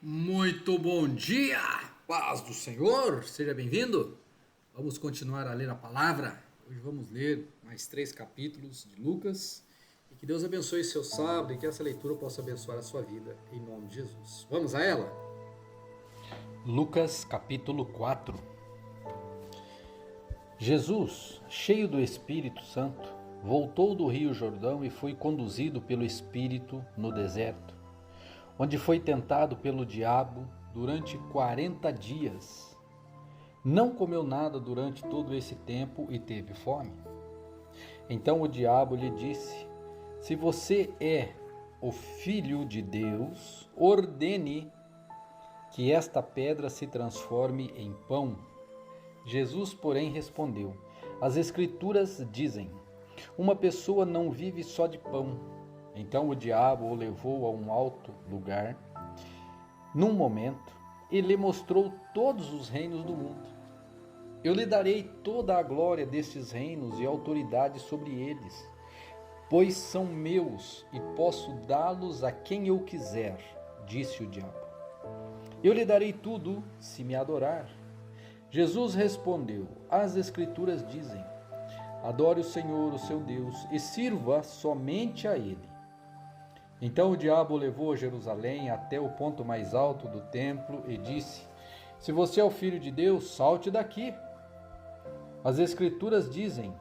Muito bom dia, paz do Senhor, seja bem-vindo. Vamos continuar a ler a palavra. Hoje vamos ler mais 3 capítulos de Lucas. E que Deus abençoe seu sábado e que essa leitura possa abençoar a sua vida, em nome de Jesus. Vamos a ela? Lucas capítulo 4. Jesus, cheio do Espírito Santo, voltou do Rio Jordão e foi conduzido pelo Espírito no deserto, onde foi tentado pelo diabo durante 40 dias. Não comeu nada durante todo esse tempo e teve fome. Então o diabo lhe disse: Se você é o Filho de Deus, ordene que esta pedra se transforme em pão. Jesus, porém, respondeu: As Escrituras dizem: Uma pessoa não vive só de pão. Então o diabo o levou a um alto lugar. Num momento, ele lhe mostrou todos os reinos do mundo. Eu lhe darei toda a glória destes reinos e autoridade sobre eles, pois são meus e posso dá-los a quem eu quiser, disse o diabo. Eu lhe darei tudo se me adorar. Jesus respondeu: As Escrituras dizem: Adore o Senhor, o seu Deus, e sirva somente a Ele. Então o diabo o levou a Jerusalém até o ponto mais alto do templo e disse: Se você é o Filho de Deus, salte daqui. As Escrituras dizem: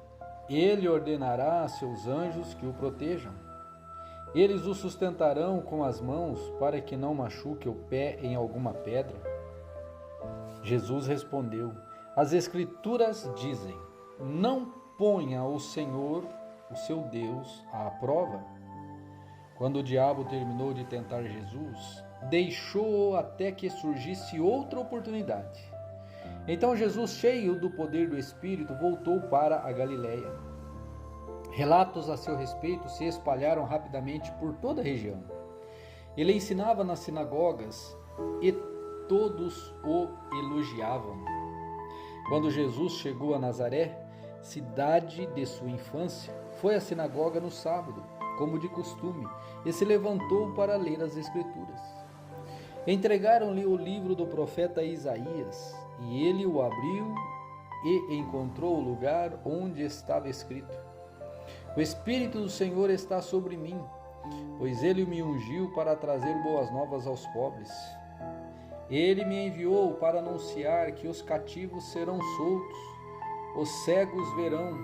Ele ordenará a seus anjos que o protejam. Eles o sustentarão com as mãos para que não machuque o pé em alguma pedra. Jesus respondeu: As Escrituras dizem: Não ponha o Senhor, o seu Deus, à prova. Quando o diabo terminou de tentar Jesus, deixou-o até que surgisse outra oportunidade. Então Jesus, cheio do poder do Espírito, voltou para a Galiléia. Relatos a seu respeito se espalharam rapidamente por toda a região. Ele ensinava nas sinagogas e todos o elogiavam. Quando Jesus chegou a Nazaré, cidade de sua infância, foi à sinagoga no sábado, como de costume, e se levantou para ler as Escrituras. Entregaram-lhe o livro do profeta Isaías, e ele o abriu e encontrou o lugar onde estava escrito: O Espírito do Senhor está sobre mim, pois ele me ungiu para trazer boas novas aos pobres. Ele me enviou para anunciar que os cativos serão soltos, os cegos verão,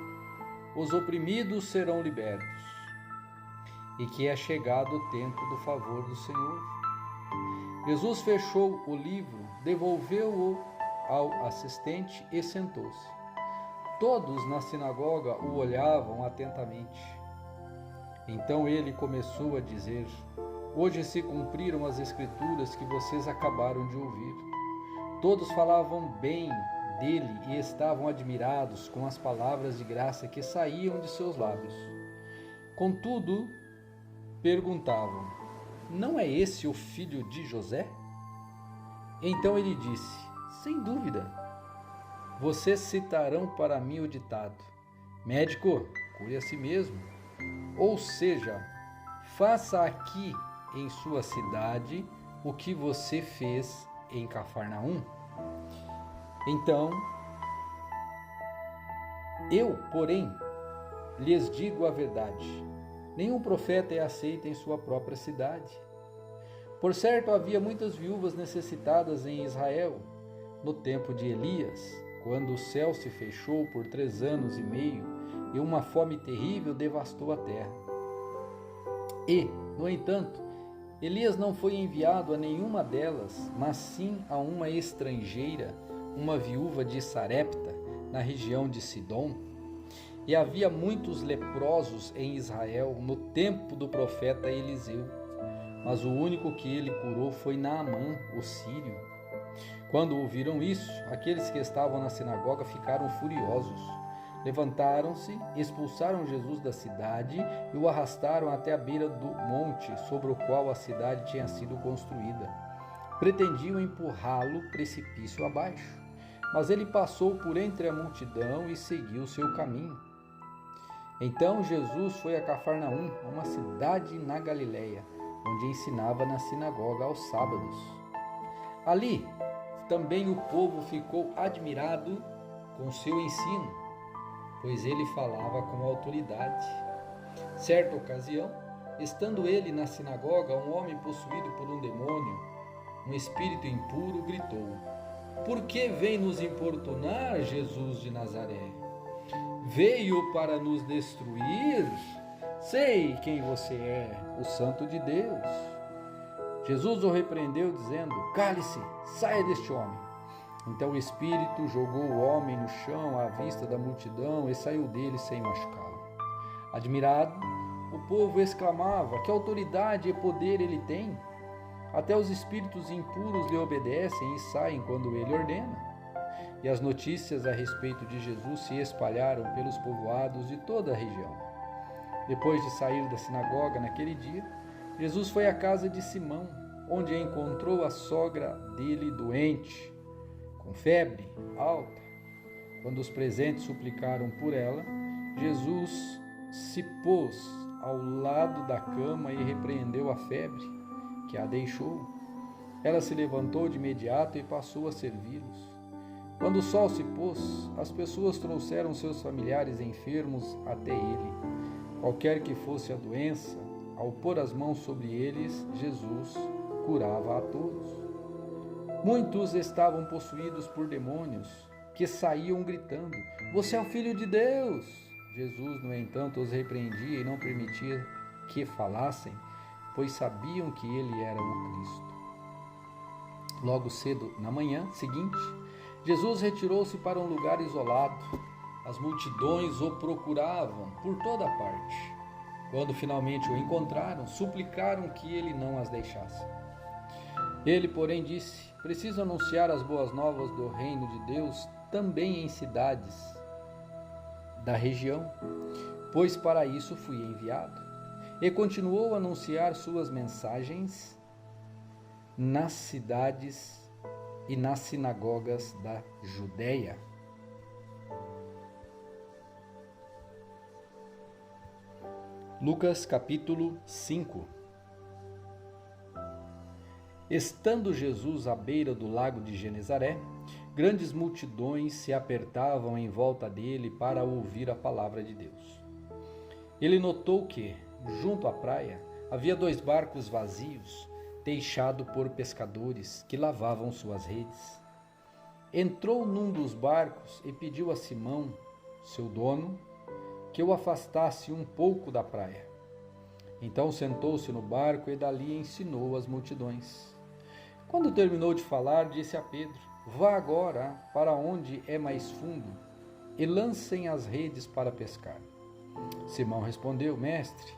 os oprimidos serão libertos, e que é chegado o tempo do favor do Senhor. Jesus fechou o livro, devolveu-o ao assistente e sentou-se. Todos na sinagoga o olhavam atentamente. Então ele começou a dizer: Hoje se cumpriram as Escrituras que vocês acabaram de ouvir. Todos falavam bem dele e estavam admirados com as palavras de graça que saíam de seus lábios. Contudo, perguntavam: Não é esse o filho de José? Então ele disse: Sem dúvida. Vocês citarão para mim o ditado: Médico, cure a si mesmo. Ou seja, faça aqui em sua cidade o que você fez em Cafarnaum. Então, eu, porém, lhes digo a verdade: nenhum profeta é aceito em sua própria cidade. Por certo, havia muitas viúvas necessitadas em Israel, no tempo de Elias, quando o céu se fechou por 3 anos e meio e uma fome terrível devastou a terra. E, no entanto, Elias não foi enviado a nenhuma delas, mas sim a uma estrangeira, uma viúva de Sarepta, na região de Sidom. E havia muitos leprosos em Israel no tempo do profeta Eliseu, mas o único que ele curou foi Naamã, o sírio. Quando ouviram isso, aqueles que estavam na sinagoga ficaram furiosos. Levantaram-se, expulsaram Jesus da cidade e o arrastaram até a beira do monte sobre o qual a cidade tinha sido construída. Pretendiam empurrá-lo precipício abaixo, mas ele passou por entre a multidão e seguiu seu caminho. Então Jesus foi a Cafarnaum, uma cidade na Galiléia, onde ensinava na sinagoga aos sábados. Ali também o povo ficou admirado com seu ensino, pois ele falava com autoridade. Certa ocasião, estando ele na sinagoga, um homem possuído por um demônio, um espírito impuro, gritou: Por que vem nos importunar, Jesus de Nazaré? Veio para nos destruir? Sei quem você é, o Santo de Deus. Jesus o repreendeu, dizendo: Cale-se, saia deste homem. Então o espírito jogou o homem no chão à vista da multidão e saiu dele sem machucá-lo. Admirado, o povo exclamava: Que autoridade e poder ele tem! Até os espíritos impuros lhe obedecem e saem quando ele ordena. E as notícias a respeito de Jesus se espalharam pelos povoados de toda a região. Depois de sair da sinagoga naquele dia, Jesus foi à casa de Simão, onde encontrou a sogra dele doente, com febre alta. Quando os presentes suplicaram por ela, Jesus se pôs ao lado da cama e repreendeu a febre, que a deixou. Ela se levantou de imediato e passou a servi-los. Quando o sol se pôs, as pessoas trouxeram seus familiares enfermos até ele. Qualquer que fosse a doença, ao pôr as mãos sobre eles, Jesus curava a todos. Muitos estavam possuídos por demônios, que saíam gritando: Você é o Filho de Deus! Jesus, no entanto, os repreendia e não permitia que falassem, pois sabiam que ele era o Cristo. Logo cedo, na manhã seguinte, Jesus retirou-se para um lugar isolado. As multidões o procuravam por toda parte. Quando finalmente o encontraram, suplicaram que ele não as deixasse. Ele, porém, disse: Preciso anunciar as boas novas do reino de Deus também em cidades da região, pois para isso fui enviado. E continuou a anunciar suas mensagens nas cidades e nas sinagogas da Judéia. Lucas capítulo 5. Estando Jesus à beira do lago de Genezaré, grandes multidões se apertavam em volta dele para ouvir a palavra de Deus. Ele notou que, junto à praia, havia 2 barcos vazios, deixados por pescadores que lavavam suas redes. Entrou num dos barcos e pediu a Simão, seu dono, que o afastasse um pouco da praia. Então sentou-se no barco e dali ensinou as multidões. Quando terminou de falar, disse a Pedro: Vá agora para onde é mais fundo e lancem as redes para pescar. Simão respondeu: Mestre,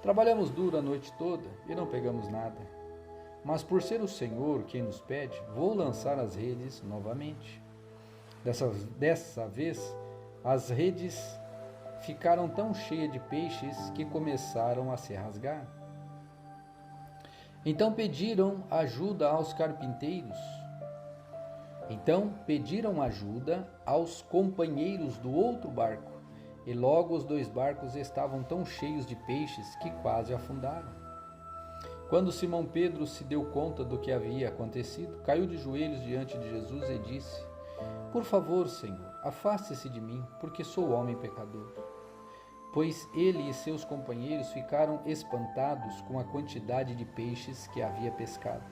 trabalhamos duro a noite toda e não pegamos nada. Mas por ser o Senhor quem nos pede, vou lançar as redes novamente. Dessa vez, as redes ficaram tão cheias de peixes que começaram a se rasgar. Então pediram ajuda aos companheiros do outro barco, e logo os 2 barcos estavam tão cheios de peixes que quase afundaram. Quando Simão Pedro se deu conta do que havia acontecido, caiu de joelhos diante de Jesus e disse: Por favor, Senhor, afaste-se de mim, porque sou homem pecador. Pois ele e seus companheiros ficaram espantados com a quantidade de peixes que havia pescado.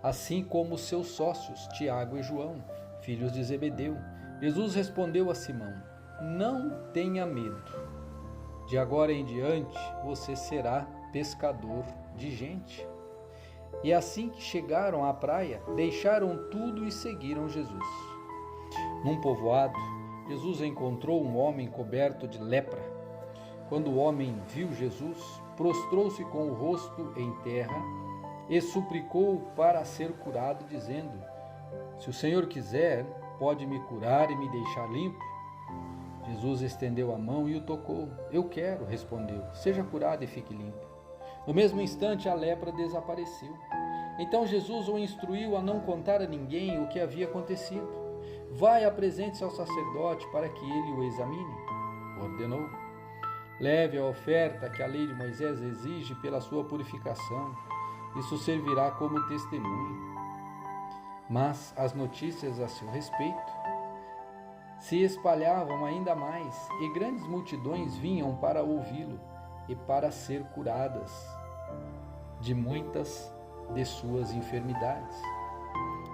Assim como seus sócios, Tiago e João, filhos de Zebedeu. Jesus respondeu a Simão: Não tenha medo. De agora em diante você será pescador de gente. E assim que chegaram à praia, deixaram tudo e seguiram Jesus. Num povoado, Jesus encontrou um homem coberto de lepra. Quando o homem viu Jesus, prostrou-se com o rosto em terra e suplicou para ser curado, dizendo: Se o Senhor quiser, pode me curar e me deixar limpo. Jesus estendeu a mão e o tocou. Eu quero, respondeu. Seja curado e fique limpo. No mesmo instante, a lepra desapareceu. Então Jesus o instruiu a não contar a ninguém o que havia acontecido. Vai, apresente-se ao sacerdote para que ele o examine, ordenou. Leve a oferta que a lei de Moisés exige pela sua purificação. Isso servirá como testemunho. Mas as notícias a seu respeito se espalhavam ainda mais, e grandes multidões vinham para ouvi-lo e para ser curadas de muitas de suas enfermidades.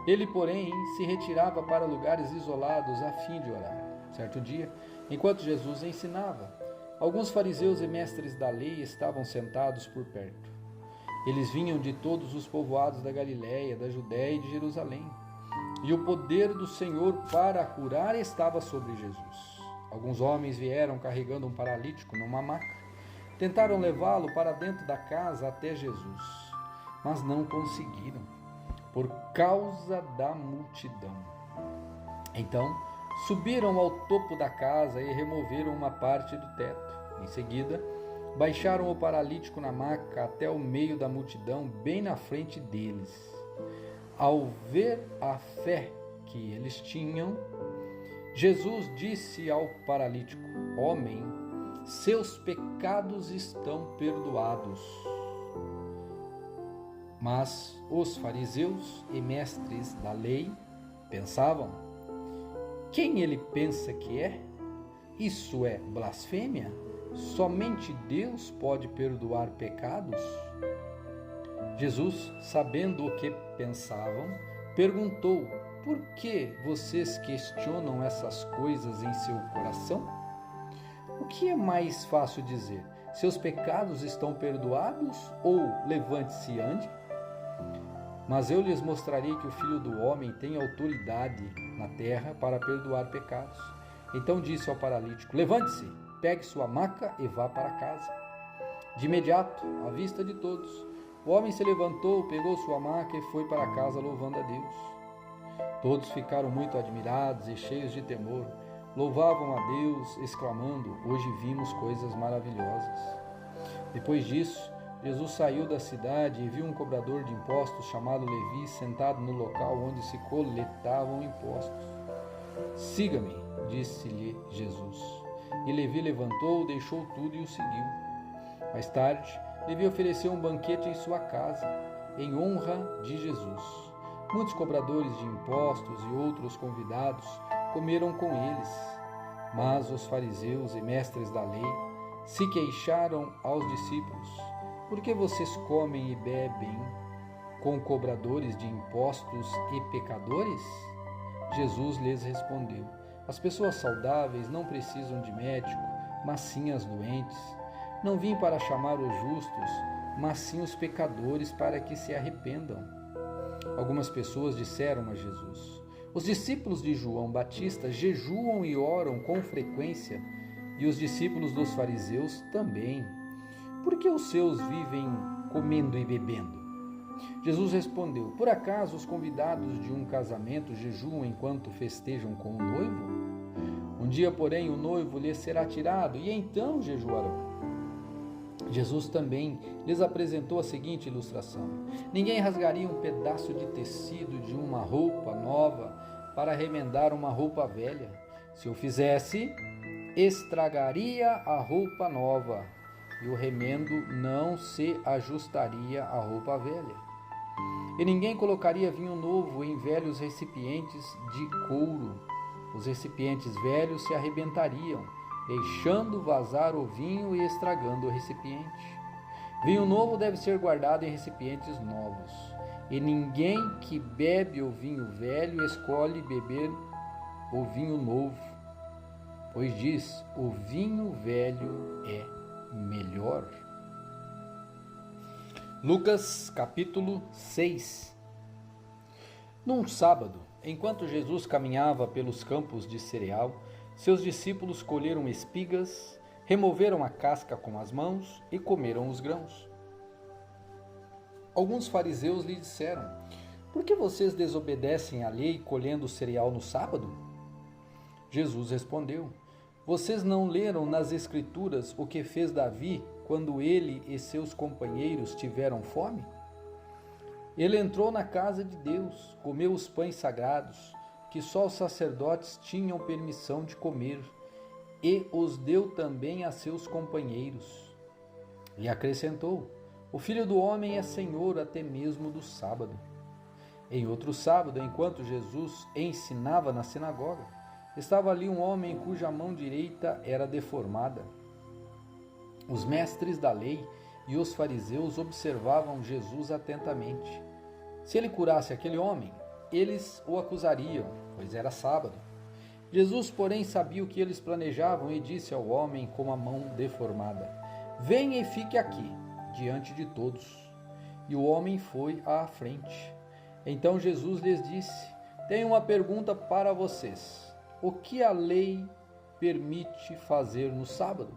Ele, porém, se retirava para lugares isolados a fim de orar. Certo dia, enquanto Jesus ensinava, alguns fariseus e mestres da lei estavam sentados por perto. Eles vinham de todos os povoados da Galiléia, da Judéia e de Jerusalém. E o poder do Senhor para curar estava sobre Jesus. Alguns homens vieram carregando um paralítico numa maca. Tentaram levá-lo para dentro da casa até Jesus, mas não conseguiram, por causa da multidão. Então, subiram ao topo da casa e removeram uma parte do teto. Em seguida, baixaram o paralítico na maca até o meio da multidão, bem na frente deles. Ao ver a fé que eles tinham, Jesus disse ao paralítico: Homem, seus pecados estão perdoados. Mas os fariseus e mestres da lei pensavam: quem ele pensa que é? Isso é blasfêmia? Somente Deus pode perdoar pecados? Jesus, sabendo o que pensavam, perguntou: por que vocês questionam essas coisas em seu coração? O que é mais fácil dizer? Seus pecados estão perdoados? Ou levante-se e ande? Mas eu lhes mostrarei que o Filho do Homem tem autoridade na terra para perdoar pecados. Então disse ao paralítico: levante-se, pegue sua maca e vá para casa. De imediato, à vista de todos, o homem se levantou, pegou sua maca e foi para casa louvando a Deus. Todos ficaram muito admirados e cheios de temor. Louvavam a Deus, exclamando: hoje vimos coisas maravilhosas. Depois disso, Jesus saiu da cidade e viu um cobrador de impostos chamado Levi sentado no local onde se coletavam impostos. Siga-me, disse-lhe Jesus. E Levi levantou, deixou tudo e o seguiu. Mais tarde, Levi ofereceu um banquete em sua casa, em honra de Jesus. Muitos cobradores de impostos e outros convidados comeram com eles. Mas os fariseus e mestres da lei se queixaram aos discípulos: por que vocês comem e bebem com cobradores de impostos e pecadores? Jesus lhes respondeu: as pessoas saudáveis não precisam de médico, mas sim as doentes. Não vim para chamar os justos, mas sim os pecadores para que se arrependam. Algumas pessoas disseram a Jesus: os discípulos de João Batista jejuam e oram com frequência, e os discípulos dos fariseus também. Por que os seus vivem comendo e bebendo? Jesus respondeu: por acaso os convidados de um casamento jejuam enquanto festejam com o noivo? Um dia, porém, o noivo lhes será tirado, e então jejuarão. Jesus também lhes apresentou a seguinte ilustração: ninguém rasgaria um pedaço de tecido de uma roupa nova para remendar uma roupa velha. Se o fizesse, estragaria a roupa nova, e o remendo não se ajustaria à roupa velha. E ninguém colocaria vinho novo em velhos recipientes de couro. Os recipientes velhos se arrebentariam, deixando vazar o vinho e estragando o recipiente. Vinho novo deve ser guardado em recipientes novos. E ninguém que bebe o vinho velho escolhe beber o vinho novo, pois diz: o vinho velho é melhor. Lucas capítulo 6. Num sábado, enquanto Jesus caminhava pelos campos de cereal, seus discípulos colheram espigas, removeram a casca com as mãos e comeram os grãos. Alguns fariseus lhe disseram: por que vocês desobedecem à lei colhendo o cereal no sábado? Jesus respondeu: vocês não leram nas Escrituras o que fez Davi quando ele e seus companheiros tiveram fome? Ele entrou na casa de Deus, comeu os pães sagrados, que só os sacerdotes tinham permissão de comer, e os deu também a seus companheiros. E acrescentou: o Filho do Homem é Senhor até mesmo do sábado. Em outro sábado, enquanto Jesus ensinava na sinagoga, estava ali um homem cuja mão direita era deformada. Os mestres da lei e os fariseus observavam Jesus atentamente. Se ele curasse aquele homem, eles o acusariam, pois era sábado. Jesus, porém, sabia o que eles planejavam e disse ao homem com a mão deformada: venha e fique aqui, diante de todos. E o homem foi à frente. Então Jesus lhes disse: tenho uma pergunta para vocês. O que a lei permite fazer no sábado?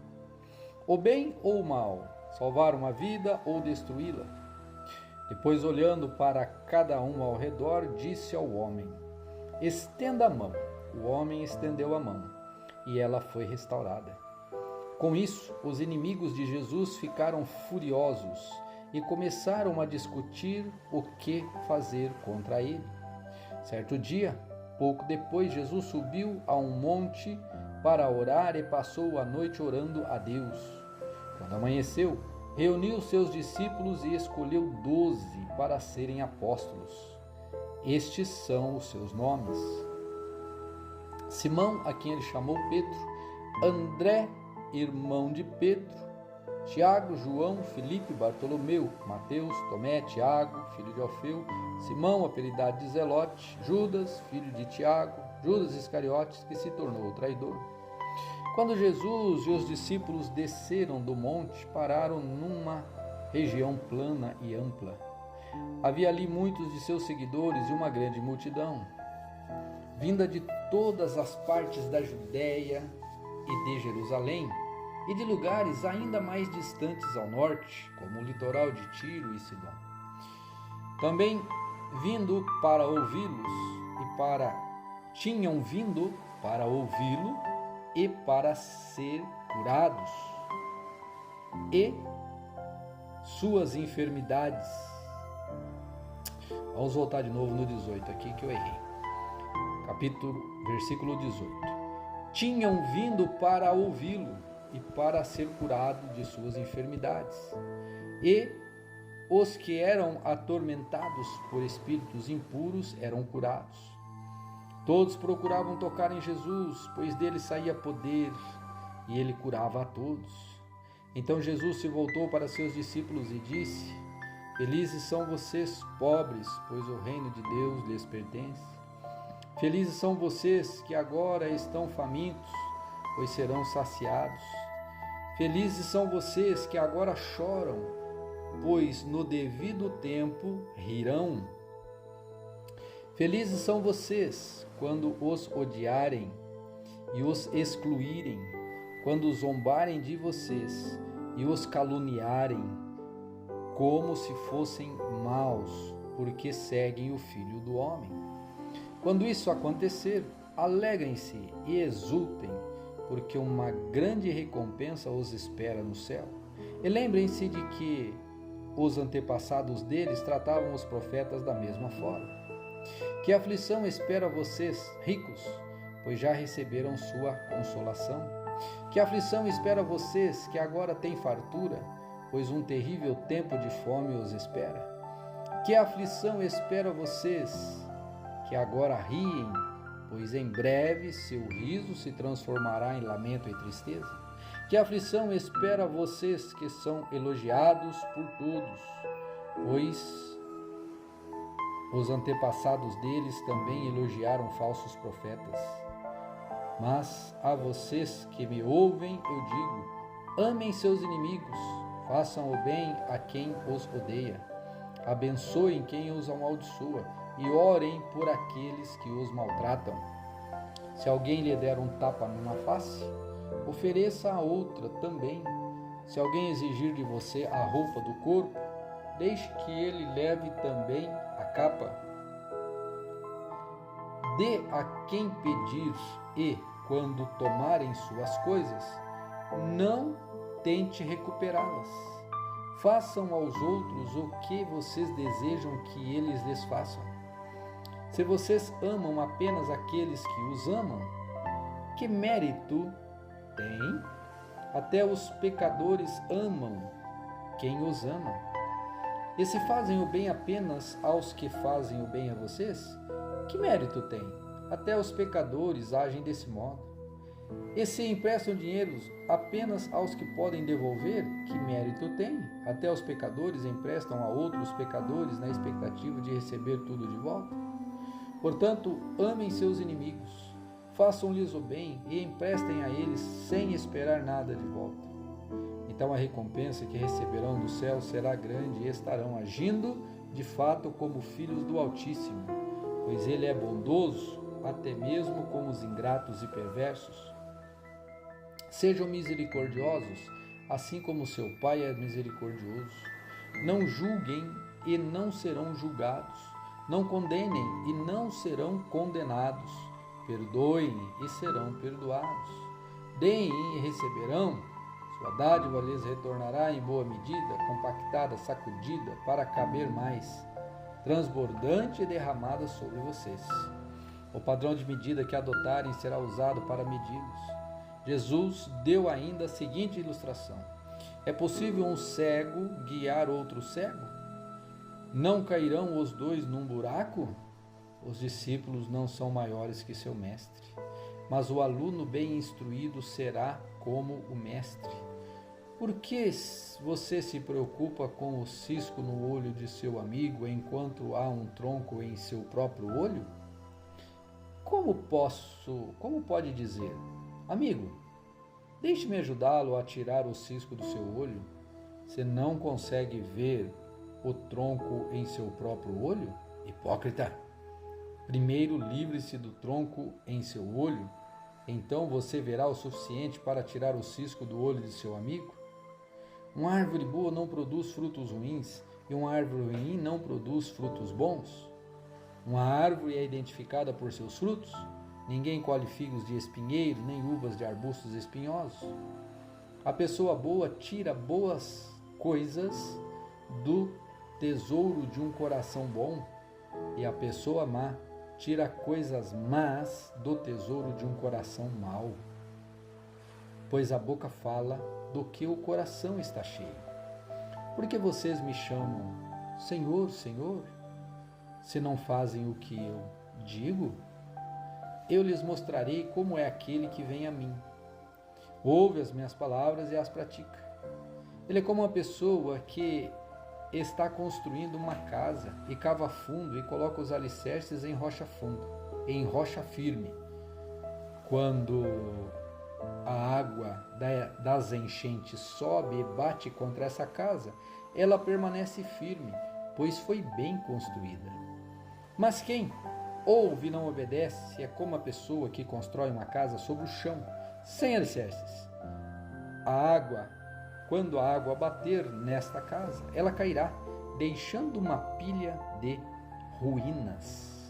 O bem ou o mal? Salvar uma vida ou destruí-la? Depois, olhando para cada um ao redor, disse ao homem: estenda a mão. O homem estendeu a mão, e ela foi restaurada. Com isso, os inimigos de Jesus ficaram furiosos e começaram a discutir o que fazer contra ele. Certo dia, pouco depois, Jesus subiu a um monte para orar e passou a noite orando a Deus. Quando amanheceu, reuniu seus discípulos e escolheu 12 para serem apóstolos. Estes são os seus nomes: Simão, a quem ele chamou Pedro; André, irmão de Pedro; Tiago, João, Filipe, Bartolomeu, Mateus, Tomé, Tiago, filho de Alfeu; Simão, apelidado de Zelote; Judas, filho de Tiago; Judas Iscariotes, que se tornou o traidor. Quando Jesus e os discípulos desceram do monte, pararam numa região plana e ampla. Havia ali muitos de seus seguidores e uma grande multidão, vinda de todas as partes da Judéia e de Jerusalém, e de lugares ainda mais distantes ao norte, como o litoral de Tiro e Sidom. Também tinham vindo para ouvi-lo e para ser curados, e suas enfermidades. Vamos voltar de novo no 18 aqui que eu errei. Versículo 18. Tinham vindo para ouvi-lo e para ser curado de suas enfermidades. E os que eram atormentados por espíritos impuros eram curados. Todos procuravam tocar em Jesus, pois dele saía poder, e ele curava a todos. Então Jesus se voltou para seus discípulos e disse: felizes são vocês, pobres, pois o reino de Deus lhes pertence. Felizes são vocês que agora estão famintos, pois serão saciados. Felizes são vocês que agora choram, pois no devido tempo rirão. Felizes são vocês quando os odiarem e os excluírem, quando zombarem de vocês e os caluniarem, como se fossem maus, porque seguem o Filho do Homem. Quando isso acontecer, alegrem-se e exultem, porque uma grande recompensa os espera no céu. E lembrem-se de que os antepassados deles tratavam os profetas da mesma forma. Que aflição espera vocês, ricos, pois já receberam sua consolação? Que aflição espera vocês, que agora têm fartura, pois um terrível tempo de fome os espera? Que aflição espera vocês, que agora riem, pois em breve seu riso se transformará em lamento e tristeza? Que aflição espera vocês que são elogiados por todos, pois os antepassados deles também elogiaram falsos profetas. Mas a vocês que me ouvem eu digo: amem seus inimigos, façam o bem a quem os odeia, abençoem quem os amaldiçoa e orem por aqueles que os maltratam. Se alguém lhe der um tapa numa face, ofereça a outra também. Se alguém exigir de você a roupa do corpo, deixe que ele leve também a capa. Dê a quem pedir e, quando tomarem suas coisas, não tente recuperá-las. Façam aos outros o que vocês desejam que eles lhes façam. Se vocês amam apenas aqueles que os amam, que mérito tem? Até os pecadores amam quem os ama. E se fazem o bem apenas aos que fazem o bem a vocês, que mérito tem? Até os pecadores agem desse modo. E se emprestam dinheiro apenas aos que podem devolver, que mérito tem? Até os pecadores emprestam a outros pecadores na expectativa de receber tudo de volta. Portanto, amem seus inimigos, façam-lhes o bem e emprestem a eles sem esperar nada de volta. Então a recompensa que receberão do céu será grande e estarão agindo de fato como filhos do Altíssimo, pois ele é bondoso até mesmo com os ingratos e perversos. Sejam misericordiosos, assim como seu Pai é misericordioso. Não julguem e não serão julgados. Não condenem e não serão condenados. Perdoem e serão perdoados. Deem e receberão. Sua dádiva lhes retornará em boa medida, compactada, sacudida, para caber mais, transbordante e derramada sobre vocês. O padrão de medida que adotarem será usado para medi-los. Jesus deu ainda a seguinte ilustração: é possível um cego guiar outro cego? Não cairão os dois num buraco? Os discípulos não são maiores que seu mestre, mas o aluno bem instruído será como o mestre. Por que você se preocupa com o cisco no olho de seu amigo enquanto há um tronco em seu próprio olho? Como pode dizer: amigo, deixe-me ajudá-lo a tirar o cisco do seu olho, se não consegue ver o tronco em seu próprio olho? Hipócrita! Primeiro livre-se do tronco em seu olho, então você verá o suficiente para tirar o cisco do olho de seu amigo. Uma árvore boa não produz frutos ruins, e uma árvore ruim não produz frutos bons. Uma árvore é identificada por seus frutos. Ninguém colhe figos de espinheiro, nem uvas de arbustos espinhosos. A pessoa boa tira boas coisas do tesouro de um coração bom, e a pessoa má tira coisas más do tesouro de um coração mau. Pois a boca fala do que o coração está cheio. Por que vocês me chamam Senhor, Senhor, se não fazem o que eu digo? Eu lhes mostrarei como é aquele que vem a mim. Ouve as minhas palavras e as pratica. Ele é como uma pessoa que está construindo uma casa e cava fundo e coloca os alicerces em rocha firme. Quando a água das enchentes sobe e bate contra essa casa, ela permanece firme, pois foi bem construída. Mas quem ouve e não obedece é como a pessoa que constrói uma casa sobre o chão, sem alicerces. Quando a água bater nesta casa, ela cairá, deixando uma pilha de ruínas.